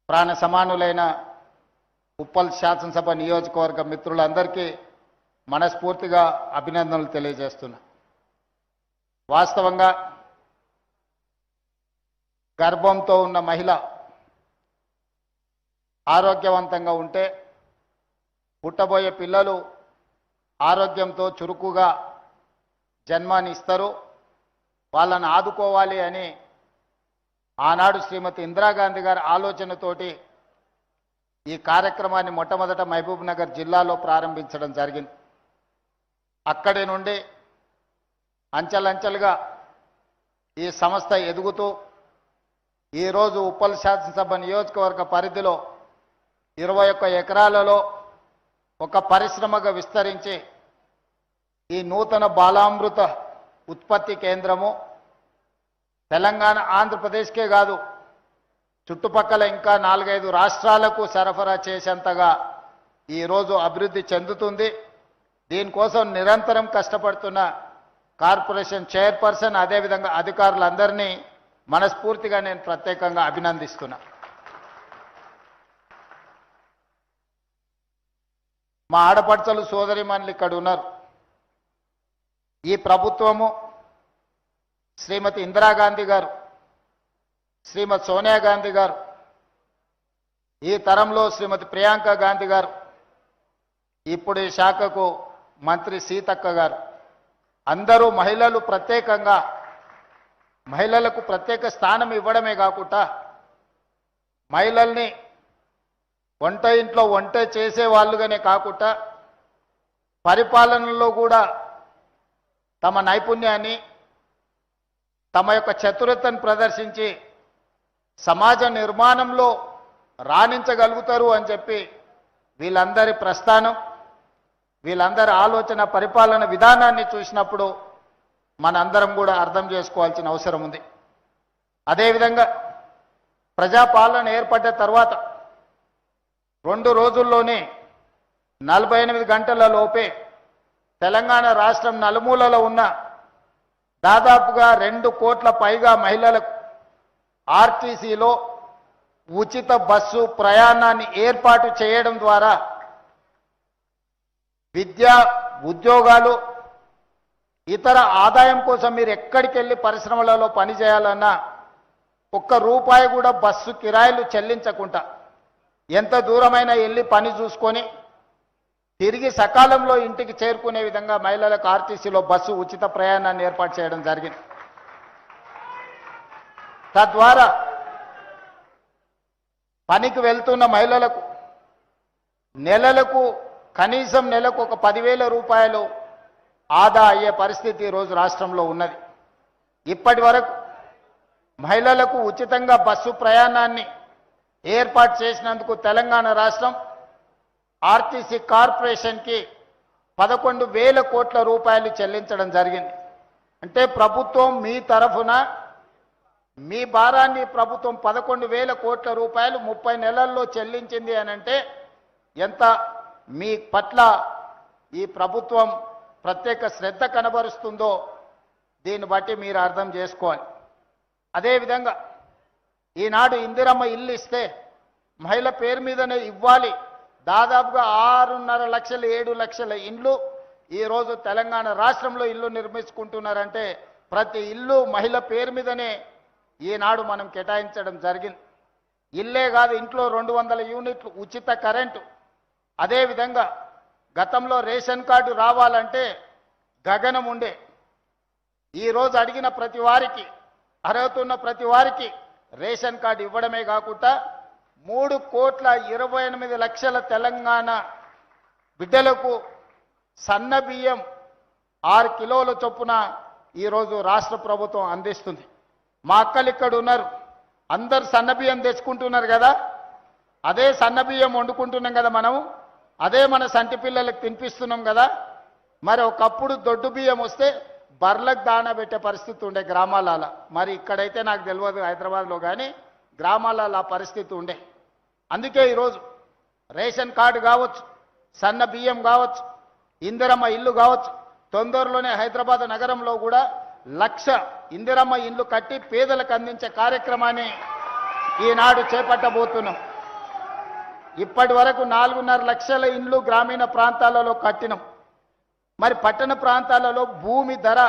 ప్రాణ సమానులైన ఉప్పల్ శాసనసభ నియోజకవర్గ మిత్రులందరికీ మనస్ఫూర్తిగా అభినందనలు తెలియజేస్తున్నా. వాస్తవంగా గర్భంతో ఉన్న మహిళ ఆరోగ్యవంతంగా ఉంటే పుట్టబోయే పిల్లలు ఆరోగ్యంతో చురుకుగా జన్మానిస్తారు. వాళ్ళని ఆదుకోవాలి అని ఆనాడు శ్రీమతి ఇందిరాగాంధీ గారి ఆలోచనతోటి ఈ కార్యక్రమాన్ని మొట్టమొదట మహబూబ్ నగర్ జిల్లాలో ప్రారంభించడం జరిగింది. అక్కడి నుండి అంచెలంచెలుగా ఈ సంస్థ ఎదుగుతూ ఈరోజు ఉప్పల్ శాసనసభ నియోజకవర్గ పరిధిలో 21 ఎకరాలలో ఒక పరిశ్రమగా విస్తరించి ఈ నూతన బాలామృత ఉత్పత్తి కేంద్రము తెలంగాణ ఆంధ్రప్రదేశ్కే కాదు చుట్టుపక్కల ఇంకా 4-5 రాష్ట్రాలకు సరఫరా చేసేంతగా ఈరోజు అభివృద్ధి చెందుతుంది. దీనికోసం నిరంతరం కష్టపడుతున్న కార్పొరేషన్ చైర్పర్సన్ అదేవిధంగా అధికారులందరినీ మనస్ఫూర్తిగా నేను ప్రత్యేకంగా అభినందిస్తున్నా. మా ఆడపడుచలు సోదరిమణులు ఇక్కడ ఉన్నారు. ఈ ప్రభుత్వము శ్రీమతి ఇందిరాగాంధీ గారు, శ్రీమతి సోనియా గాంధీ గారు, ఈ తరంలో శ్రీమతి ప్రియాంక గాంధీ గారు, ఇప్పుడు ఈ శాఖకు మంత్రి సీతక్క గారు, అందరూ మహిళలకు ప్రత్యేక స్థానం ఇవ్వడమే కాకుండా మహిళల్ని ఇంట్లో వంట చేసే వాళ్ళుగానే కాకుండా పరిపాలనలో కూడా తమ నైపుణ్యాన్ని తమ యొక్క చతురతను ప్రదర్శించి సమాజ నిర్మాణంలో రాణించగలుగుతారు అని చెప్పి వీళ్ళందరి ప్రస్థానం, వీళ్ళందరి ఆలోచన, పరిపాలన విధానాన్ని చూసినప్పుడు మనందరం కూడా అర్థం చేసుకోవాల్సిన అవసరం ఉంది. అదేవిధంగా ప్రజాపాలన ఏర్పడ్డ తర్వాత 2 రోజుల్లోనే 48 గంటల లోపే తెలంగాణ రాష్ట్రం నలుమూలలో ఉన్న దాదాపుగా 2 కోట్ల పైగా మహిళలకు ఆర్టీసీలో ఉచిత బస్సు ప్రయాణాన్ని ఏర్పాటు చేయడం ద్వారా విద్య, ఉద్యోగాలు, ఇతర ఆదాయం కోసం మీరు ఎక్కడికి వెళ్ళి పరిశ్రమలలో పనిచేయాలన్నా ₹1 కూడా బస్సు కిరాయిలు చెల్లించకుండా ఎంత దూరమైనా వెళ్ళి పని చూసుకొని తిరిగి సకాలంలో ఇంటికి చేరుకునే విధంగా మహిళలకు ఆర్టీసీలో బస్సు ఉచిత ప్రయాణాన్ని ఏర్పాటు చేయడం జరిగింది. తద్వారా పనికి వెళ్తున్న మహిళలకు కనీసం నెలకు ఒక ₹10,000 ఆదా అయ్యే పరిస్థితి ఈరోజు రాష్ట్రంలో ఉన్నది. ఇప్పటి వరకు మహిళలకు ఉచితంగా బస్సు ప్రయాణాన్ని ఏర్పాటు చేసినందుకు తెలంగాణ రాష్ట్రం ఆర్టీసీ కార్పొరేషన్కి ₹11,000 కోట్ల చెల్లించడం జరిగింది. అంటే ప్రభుత్వం మీ తరఫున మీ భారాన్ని ప్రభుత్వం ₹11,000 కోట్ల 30 నెలల్లో చెల్లించింది అని అంటే ఎంత మీ పట్ల ఈ ప్రభుత్వం ప్రత్యేక శ్రద్ధ కనబరుస్తుందో దీన్ని బట్టి మీరు అర్థం చేసుకోవాలి. అదేవిధంగా ఈనాడు ఇందిరమ్మ ఇల్లు ఇస్తే మహిళ పేరు మీదనే ఇవ్వాలి. దాదాపుగా 6.5 లక్షలు 7 లక్షల ఇండ్లు ఈరోజు తెలంగాణ రాష్ట్రంలో ఇల్లు నిర్మించుకుంటున్నారంటే ప్రతి ఇల్లు మహిళ పేరు మీదనే ఈనాడు మనం కేటాయించడం జరిగింది. ఇల్లే కాదు, ఇంట్లో 200 యూనిట్లు ఉచిత కరెంటు. అదేవిధంగా గతంలో రేషన్ కార్డు రావాలంటే గగనం ఉండే. ఈరోజు అడిగిన ప్రతి వారికి, అర్హత ఉన్న ప్రతి వారికి రేషన్ కార్డు ఇవ్వడమే కాకుండా 3,28,00,000 తెలంగాణ బిడ్డలకు సన్న బియ్యం 6 కిలోల చొప్పున ఈరోజు రాష్ట్ర ప్రభుత్వం అందిస్తుంది. మా అక్కలు ఇక్కడ ఉన్నారు, అందరు సన్న బియ్యం తెచ్చుకుంటున్నారు కదా, అదే సన్న బియ్యం వండుకుంటున్నాం కదా మనం, అదే మన సంటి పిల్లలకు తినిపిస్తున్నాం కదా. మరి ఒకప్పుడు దొడ్డు బియ్యం వస్తే బర్లకు దానా పెట్టే పరిస్థితి ఉండే గ్రామాలలో. మరి ఇక్కడైతే నాకు తెలియదు హైదరాబాద్లో, కానీ గ్రామాలలో ఆ పరిస్థితి ఉండే. అందుకే ఈరోజు రేషన్ కార్డు కావచ్చు, సన్న బియ్యం కావచ్చు, ఇందిరమ్మ ఇల్లు కావచ్చు, తొందరలోనే హైదరాబాద్ నగరంలో కూడా 1,00,000 ఇందిరమ్మ ఇల్లు కట్టి పేదలకు అందించే కార్యక్రమాన్ని ఈనాడు చేపట్టబోతున్నాం. ఇప్పటి వరకు 4.5 లక్షల ఇండ్లు గ్రామీణ ప్రాంతాలలో కట్టినాం. మరి పట్టణ ప్రాంతాలలో భూమి ధర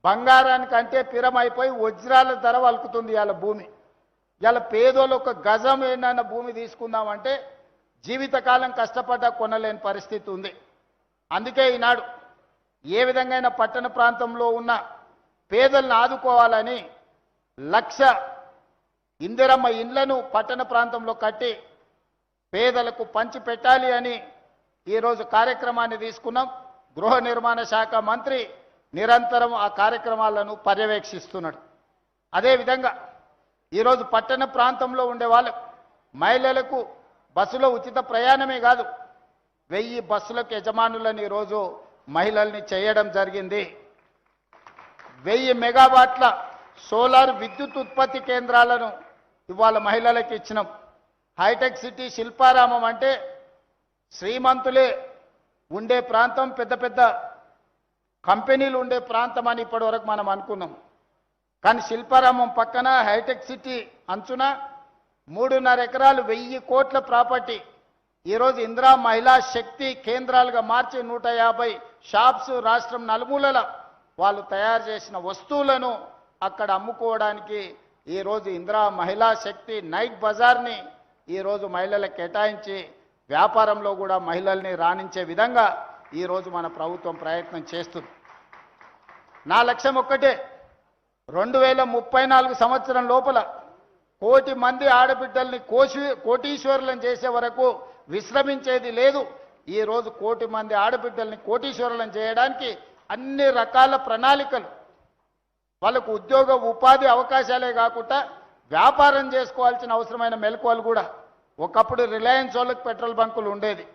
బంగారానికంటే పిరమైపోయి వజ్రాల ధర వలుకుతుంది ఇవాళ భూమి. ఇవాళ పేదోళ్ళు ఒక గజం ఏదైనా భూమి తీసుకుందామంటే జీవితకాలం కష్టపడ్డా కొనలేని పరిస్థితి ఉంది. అందుకే ఈనాడు ఏ విధంగా పట్టణ ప్రాంతంలో ఉన్న పేదలను ఆదుకోవాలని 1,00,000 ఇందిరమ్మ ఇండ్లను పట్టణ ప్రాంతంలో కట్టి పేదలకు పంచి పెట్టాలి అని ఈరోజు కార్యక్రమాన్ని తీసుకున్నాం. గృహ నిర్మాణ శాఖ మంత్రి నిరంతరం ఆ కార్యక్రమాలను పర్యవేక్షిస్తున్నాడు. అదేవిధంగా ఈరోజు పట్టణ ప్రాంతంలో ఉండే వాళ్ళకు మహిళలకు బస్సులో ఉచిత ప్రయాణమే కాదు, 1000 బస్సులకు యజమానులను ఈరోజు మహిళల్ని చేయడం జరిగింది. 1000 మెగావాట్ల సోలార్ విద్యుత్ ఉత్పత్తి కేంద్రాలను ఇవాళ మహిళలకు ఇచ్చినాం. హైటెక్ సిటీ శిల్పారామం అంటే శ్రీమంతులే ఉండే ప్రాంతం, పెద్ద పెద్ద కంపెనీలు ఉండే ప్రాంతం అని ఇప్పటివరకు మనం అనుకున్నాం. కానీ శిల్పారామం పక్కన హైటెక్ సిటీ అంచున 3.5 ఎకరాలు 1000 కోట్ల ప్రాపర్టీ ఈరోజు ఇందిరా మహిళా శక్తి కేంద్రాలుగా మార్చి 150 షాప్స్ రాష్ట్రం నలుమూలల వాళ్ళు తయారు చేసిన వస్తువులను అక్కడ అమ్ముకోవడానికి ఈరోజు ఇందిరా మహిళా శక్తి నైట్ బజార్ని ఈరోజు మహిళలకు కేటాయించి వ్యాపారంలో కూడా మహిళల్ని రాణించే విధంగా ఈరోజు మన ప్రభుత్వం ప్రయత్నం చేస్తుంది. నా లక్ష్యం ఒక్కటే, 2034 సంవత్సరం లోపల 1 కోటి మంది ఆడబిడ్డల్ని కోటీశ్వరులను చేసే వరకు విశ్రమించేది లేదు. ఈరోజు 1 కోటి మంది ఆడబిడ్డల్ని కోటీశ్వరులను చేయడానికి అన్ని రకాల ప్రణాళికలు, వాళ్ళకు ఉద్యోగ ఉపాధి అవకాశాలే కాకుండా వ్యాపారం చేసుకోవాల్సిన అవసరమైన మెలకువలు కూడా. ఒకప్పుడు రిలయన్స్ వాళ్ళకి పెట్రోల్ బంకులు ఉండేది,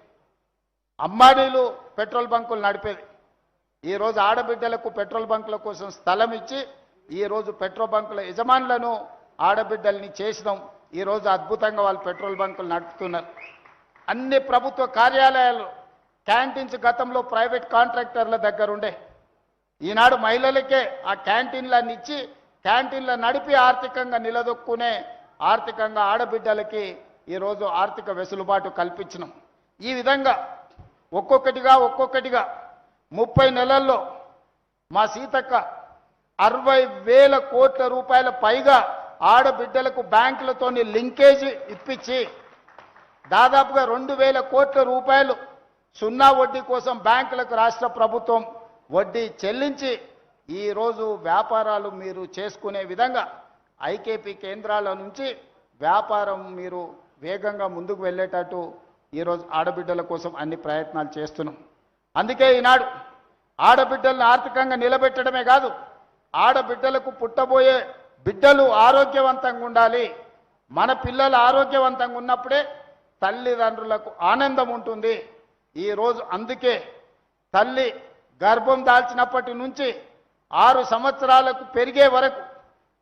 అంబానీలు పెట్రోల్ బంకులు నడిపేది. ఈరోజు ఆడబిడ్డలకు పెట్రోల్ బంకుల కోసం స్థలం ఇచ్చి ఈరోజు పెట్రోల్ బంకుల యజమానులను ఆడబిడ్డల్ని చేసినాం. ఈరోజు అద్భుతంగా వాళ్ళు పెట్రోల్ బంకులు నడుపుతున్నారు. అన్ని ప్రభుత్వ కార్యాలయాలు క్యాంటీన్స్ గతంలో ప్రైవేట్ కాంట్రాక్టర్ల దగ్గర ఉండే, ఈనాడు మహిళలకే ఆ క్యాంటీన్లన్నీ ఇచ్చి క్యాంటీన్ల నడిపి ఆర్థికంగా నిలదొక్కునే ఆర్థికంగా ఆడబిడ్డలకి ఈరోజు ఆర్థిక వెసులుబాటు కల్పించినాం. ఈ విధంగా ఒక్కొక్కటిగా 30 నెలల్లో మా సీతక్క 60,000 కోట్ల రూపాయల పైగా ఆడబిడ్డలకు బ్యాంకులతోని లింకేజీ ఇప్పించి దాదాపుగా 2,000 కోట్ల రూపాయలు సున్నా వడ్డీ కోసం బ్యాంకులకు రాష్ట్ర ప్రభుత్వం వడ్డీ చెల్లించి ఈరోజు వ్యాపారాలు మీరు చేసుకునే విధంగా ఐకేపీ కేంద్రాల నుంచి వ్యాపారం మీరు వేగంగా ముందుకు వెళ్ళేటట్టు ఈరోజు ఆడబిడ్డల కోసం అన్ని ప్రయత్నాలు చేస్తున్నాం. అందుకే ఈనాడు ఆడబిడ్డలను ఆర్థికంగా నిలబెట్టడమే కాదు, ఆడబిడ్డలకు పుట్టబోయే బిడ్డలు ఆరోగ్యవంతంగా ఉండాలి. మన పిల్లలు ఆరోగ్యవంతంగా ఉన్నప్పుడే తల్లిదండ్రులకు ఆనందం ఉంటుంది. ఈరోజు అందుకే తల్లి గర్భం దాల్చినప్పటి నుంచి 6 సంవత్సరాలకు పెరిగే వరకు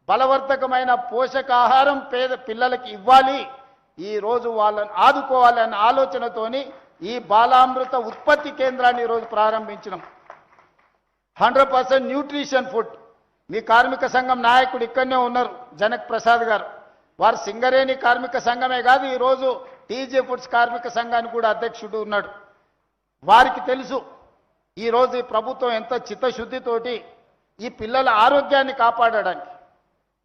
బలవర్ధకమైన పోషకాహారం పిల్లలకి ఇవ్వాలి. ఈరోజు వాళ్ళని ఆదుకోవాలనే ఆలోచనతోని ఈ బాలామృత ఉత్పత్తి కేంద్రాన్ని ఈరోజు ప్రారంభించినాం. 100% న్యూట్రిషన్ ఫుడ్. మీ కార్మిక సంఘం నాయకుడు ఇక్కడనే ఉన్నారు, జనక్ ప్రసాద్ గారు. వారు సింగరేణి కార్మిక సంఘమే కాదు, ఈరోజు టీజే ఫుడ్స్ కార్మిక సంఘానికి కూడా అధ్యక్షుడు ఉన్నాడు. వారికి తెలుసు ఈరోజు ఈ ప్రభుత్వం ఎంత చిత్తశుద్ధితోటి ఈ పిల్లల ఆరోగ్యాన్ని కాపాడడానికి,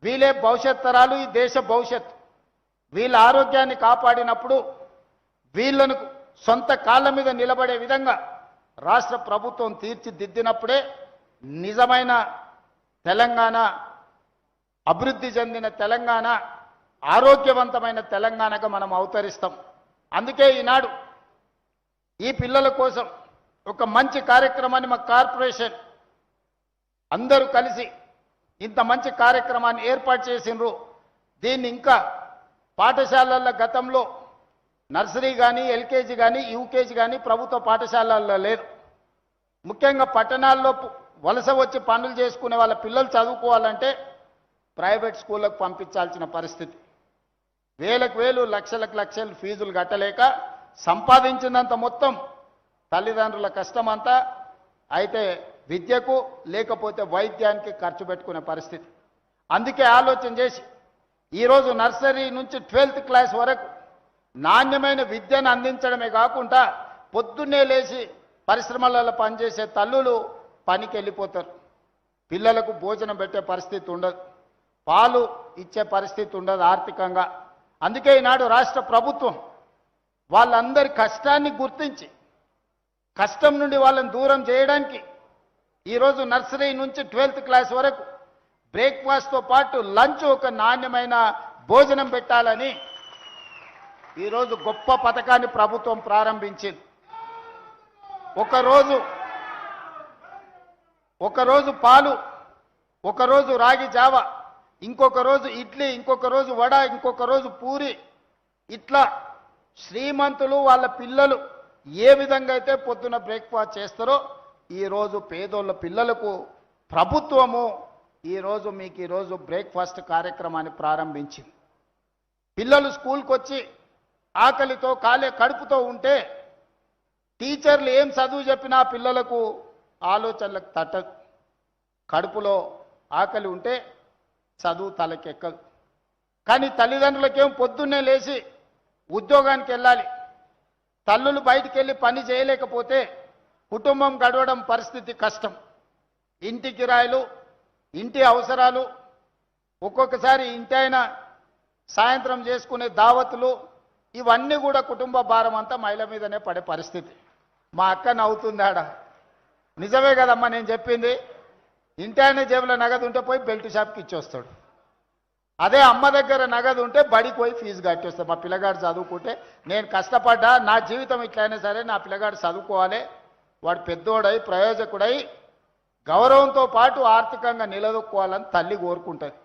వీళ్ళే భవిష్యత్ తరాలు, ఈ దేశ భవిష్యత్తు. వీళ్ళ ఆరోగ్యాన్ని కాపాడినప్పుడు వీళ్ళను సొంత కాళ్ళ మీద నిలబడే విధంగా రాష్ట్ర ప్రభుత్వం తీర్చిదిద్దినప్పుడే నిజమైన తెలంగాణ, అభివృద్ధి చెందిన తెలంగాణ, ఆరోగ్యవంతమైన తెలంగాణగా మనం అవతరిస్తాం. అందుకే ఈనాడు ఈ పిల్లల కోసం ఒక మంచి కార్యక్రమాన్ని మా కార్పొరేషన్ అందరూ కలిసి ఇంత మంచి కార్యక్రమాన్ని ఏర్పాటు చేసినారు. దీన్ని ఇంకా పాఠశాలల్లో గతంలో నర్సరీ కానీ, ఎల్కేజీ కానీ, యూకేజీ కానీ ప్రభుత్వ పాఠశాలల్లో లేదు. ముఖ్యంగా పట్టణాల్లో వలస వచ్చి పనులు చేసుకునే వాళ్ళ పిల్లలు చదువుకోవాలంటే ప్రైవేట్ స్కూళ్ళకు పంపించాల్సిన పరిస్థితి. వేలకు వేలు, లక్షలకు లక్షలు ఫీజులు కట్టలేక సంపాదించినంత మొత్తం తల్లిదండ్రుల కష్టమంతా అయితే విద్యకు లేకపోతే వైద్యానికి ఖర్చు పెట్టుకునే పరిస్థితి. అందుకే ఆలోచన చేసి ఈరోజు నర్సరీ నుంచి 12th క్లాస్ వరకు నాణ్యమైన విద్యను అందించడమే కాకుండా పొద్దున్నే లేచి పరిశ్రమలలో పనిచేసే తల్లులు పనికి వెళ్ళిపోతారు. పిల్లలకు భోజనం పెట్టే పరిస్థితి ఉండదు, పాలు ఇచ్చే పరిస్థితి ఉండదు ఆర్థికంగా. అందుకే ఈనాడు రాష్ట్ర ప్రభుత్వం వాళ్ళందరి కష్టాన్ని గుర్తించి కష్టం నుండి వాళ్ళని దూరం చేయడానికి ఈరోజు నర్సరీ నుంచి 12th క్లాస్ వరకు బ్రేక్ఫాస్ట్తో పాటు లంచ్ ఒక నాణ్యమైన భోజనం పెట్టాలని ఈరోజు గొప్ప పథకాన్ని ప్రభుత్వం ప్రారంభించింది. ఒకరోజు పాలు, ఒకరోజు రాగి జావ, ఇంకొక రోజు ఇడ్లీ, ఇంకొక రోజు వడ, ఇంకొక రోజు పూరి. ఇట్లా శ్రీమంతులు వాళ్ళ పిల్లలు ఏ విధంగా అయితే పొద్దున బ్రేక్ఫాస్ట్ చేస్తారో ఈరోజు పేదోళ్ళ పిల్లలకు ప్రభుత్వము ఈరోజు బ్రేక్ఫాస్ట్ కార్యక్రమాన్ని ప్రారంభించింది. పిల్లలు స్కూల్కి వచ్చి ఆకలితో కడుపుతో ఉంటే టీచర్లు ఏం చదువు చెప్పినా పిల్లలకు ఆలోచనలకు తట్టదు. కడుపులో ఆకలి ఉంటే చదువు తలకెక్కదు. కానీ తల్లిదండ్రులకేం పొద్దున్నే లేచి ఉద్యోగానికి వెళ్ళాలి. తల్లులు బయటికి వెళ్ళి పని చేయలేకపోతే కుటుంబం గడవడం పరిస్థితి కష్టం. ఇంటి కిరాయిలు, ఇంటి అవసరాలు, ఒక్కొక్కసారి ఇంటి అయిన సాయంత్రం చేసుకునే దావతులు, ఇవన్నీ కూడా కుటుంబ భారం అంతా మహిళ మీదనే పడే పరిస్థితి. మా అక్క నవ్వుతుందాడ, నిజమే కదమ్మా నేను చెప్పింది. ఇంటి ఆయన జేబులో నగదు ఉంటే పోయి బెల్ట్ షాప్కి ఇచ్చొస్తాడు. అదే అమ్మ దగ్గర నగదు ఉంటే బడికి పోయి ఫీజు కట్టేస్తాడు. మా పిల్లగాడు చదువుకుంటే నేను కష్టపడ్డా, నా జీవితం ఇట్లయినా సరే నా పిల్లగాడు చదువుకోవాలి, వాడు పెద్దోడై ప్రయోజకుడై గౌరవంతో పాటు ఆర్థికంగా నిలదొక్కోవాలని తల్లి కోరుకుంటుంది.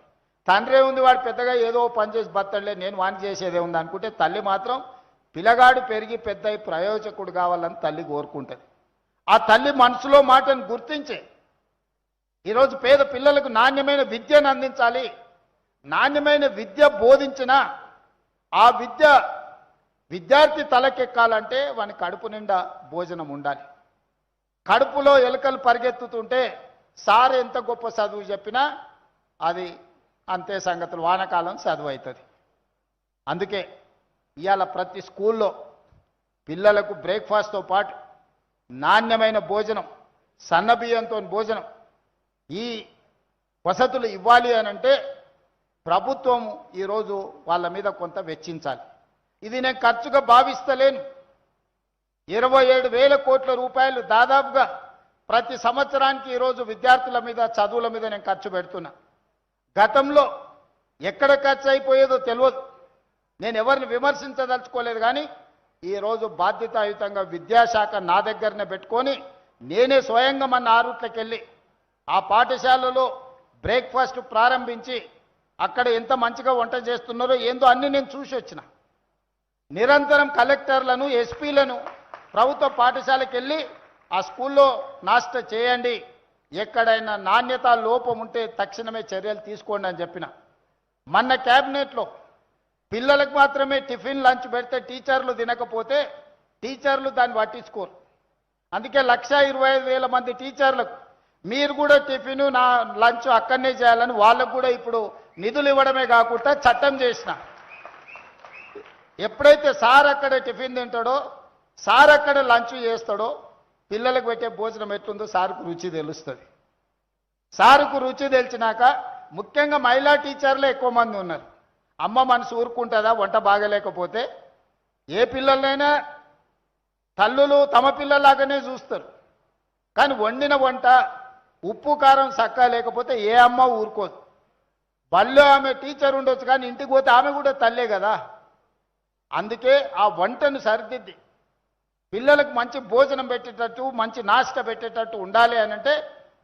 తండ్రి ఉంది వాడు పెద్దగా ఏదో పని చేసి బతలే, నేను వాణి చేసేదే ఉంది అనుకుంటే తల్లి మాత్రం పిల్లగాడు పెరిగి పెద్దై ప్రయోజకుడు కావాలని తల్లి కోరుకుంటుంది. ఆ తల్లి మనసులో మాటను గుర్తించి ఈరోజు పేద పిల్లలకు నాణ్యమైన విద్యను అందించాలి. నాణ్యమైన విద్య బోధించిన ఆ విద్యార్థి తలకెక్కాలంటే వాని కడుపు నిండా భోజనం ఉండాలి. కడుపులో ఎలుకలు పరిగెత్తుతుంటే సార్ ఎంత గొప్ప చదువు చెప్పినా అది అంతే సంగతులు, వానకాలం చదువు అవుతుంది. అందుకే ఇవాళ ప్రతి స్కూల్లో పిల్లలకు బ్రేక్ఫాస్ట్తో పాటు నాణ్యమైన భోజనం, సన్నబియ్యంతో భోజనం, ఈ వసతులు ఇవ్వాలి అనంటే ప్రభుత్వం ఈరోజు వాళ్ళ మీద కొంత వెచ్చించాలి. ఇది నేను ఖర్చుగా భావిస్తలేను. 27,000 కోట్ల రూపాయలు దాదాపుగా ప్రతి సంవత్సరానికి ఈరోజు విద్యార్థుల మీద, చదువుల మీద నేను ఖర్చు పెడుతున్నా. గతంలో ఎక్కడ ఖర్చు అయిపోయేదో తెలియదు. నేను ఎవరిని విమర్శించదలుచుకోలేదు. కానీ ఈరోజు బాధ్యతాయుతంగా విద్యాశాఖ నా దగ్గరనే పెట్టుకొని నేనే స్వయంగా మన ఆరుట్లకి వెళ్ళి ఆ పాఠశాలలో బ్రేక్ఫాస్ట్ ప్రారంభించి అక్కడ ఎంత మంచిగా వంట చేస్తున్నారో ఏందో అన్ని నేను చూసి వచ్చిన. నిరంతరం కలెక్టర్లను, ఎస్పీలను ప్రభుత్వ పాఠశాలకు వెళ్ళి ఆ స్కూల్లో నాస్టా చేయండి, ఎక్కడైనా నాణ్యత లోపం ఉంటే తక్షణమే చర్యలు తీసుకోండి అని చెప్పిన. మొన్న క్యాబినెట్లో పిల్లలకు మాత్రమే టిఫిన్ లంచ్ పెడితే టీచర్లు తినకపోతే టీచర్లు దాన్ని పట్టించుకోరు. అందుకే 1,25,000 మంది టీచర్లకు మీరు కూడా టిఫిన్ నా లంచ్ అక్కడనే చేయాలని వాళ్ళకు కూడా ఇప్పుడు నిధులు ఇవ్వడమే కాకుండా చట్టం చేసిన. ఎప్పుడైతే సార్ అక్కడ టిఫిన్ తింటాడో, సార్ అక్కడ లంచ్ చేస్తాడో పిల్లలకు పెట్టే భోజనం ఎట్లుందో సార్కు రుచి తెలుస్తుంది. సార్కు రుచి తెలిసినాక ముఖ్యంగా మహిళా టీచర్లే ఎక్కువ మంది ఉన్నారు. అమ్మ మనసు ఊరుకుంటుందా వంట బాగలేకపోతే? ఏ పిల్లలైనా తల్లులు తమ పిల్లలాగానే చూస్తారు. కానీ వండిన వంట ఉప్పు కారం చక్కా లేకపోతే ఏ అమ్మ ఊరుకోదు. బల్లో ఆమె టీచర్ ఉండొచ్చు కానీ ఇంటికి పోతే ఆమె కూడా తల్లే కదా. అందుకే ఆ వంటను సరిదిద్ది పిల్లలకు మంచి భోజనం పెట్టేటట్టు, మంచి నాష్ట పెట్టేటట్టు ఉండాలి అనంటే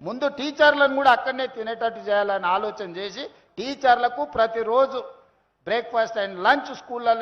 ముందు టీచర్లను కూడా అక్కడనే తినేటట్టు చేయాలని ఆలోచన చేసి టీచర్లకు ప్రతిరోజు బ్రేక్ఫాస్ట్ అండ్ లంచ్ స్కూళ్ళలో